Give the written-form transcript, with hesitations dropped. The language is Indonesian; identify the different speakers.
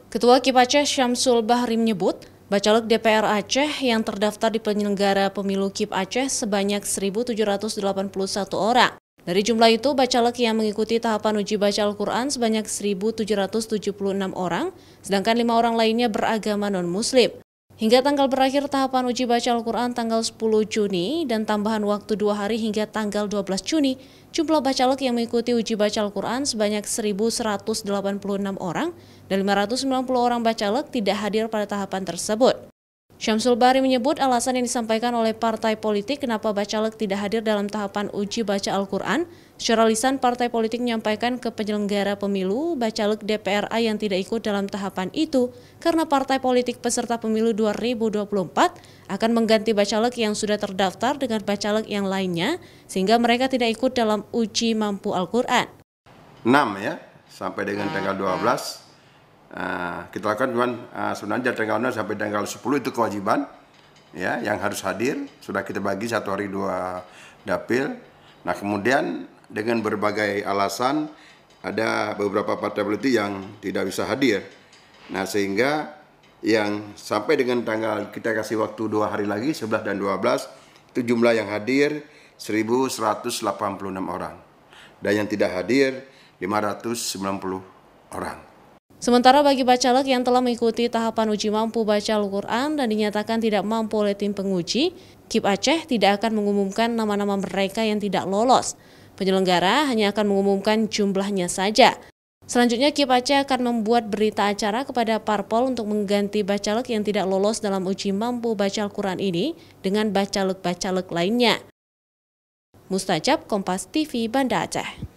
Speaker 1: Ketua KIP Aceh Syamsul Bahri menyebut, bacalek DPR Aceh yang terdaftar di penyelenggara pemilu KIP Aceh sebanyak 1.781 orang. Dari jumlah itu, bacalek yang mengikuti tahapan uji baca Al-Quran sebanyak 1.776 orang, sedangkan 5 orang lainnya beragama non-Muslim. Hingga tanggal berakhir tahapan uji baca Al-Quran tanggal 10 Juni dan tambahan waktu 2 hari hingga tanggal 12 Juni, jumlah bacalek yang mengikuti uji baca Al-Quran sebanyak 1.186 orang dan 590 orang bacalek tidak hadir pada tahapan tersebut. Syamsul Bahri menyebut alasan yang disampaikan oleh partai politik kenapa bacalek tidak hadir dalam tahapan uji baca Al-Quran. Secara lisan, partai politik menyampaikan ke penyelenggara pemilu bacalek DPRA yang tidak ikut dalam tahapan itu karena partai politik peserta pemilu 2024 akan mengganti bacalek yang sudah terdaftar dengan bacalek yang lainnya sehingga mereka tidak ikut dalam uji mampu Al-Quran.
Speaker 2: 6 ya, sampai dengan tanggal 12. Kita lakukan cuman sebenarnya dari tanggal 6 sampai tanggal 10 itu kewajiban ya yang harus hadir, sudah kita bagi 1 hari 2 dapil. Nah, kemudian dengan berbagai alasan ada beberapa partai politik yang tidak bisa hadir. Nah, sehingga yang sampai dengan tanggal kita kasih waktu 2 hari lagi 11 dan 12 itu jumlah yang hadir 1.186 orang dan yang tidak hadir 590 orang.
Speaker 1: Sementara bagi bacalek yang telah mengikuti tahapan uji mampu baca Al-Quran dan dinyatakan tidak mampu oleh tim penguji, KIP Aceh tidak akan mengumumkan nama-nama mereka yang tidak lolos. Penyelenggara hanya akan mengumumkan jumlahnya saja. Selanjutnya KIP Aceh akan membuat berita acara kepada parpol untuk mengganti bacalek yang tidak lolos dalam uji mampu baca Al-Quran ini dengan bacalek-bacalek lainnya. Mustajab, Kompas TV, Banda Aceh.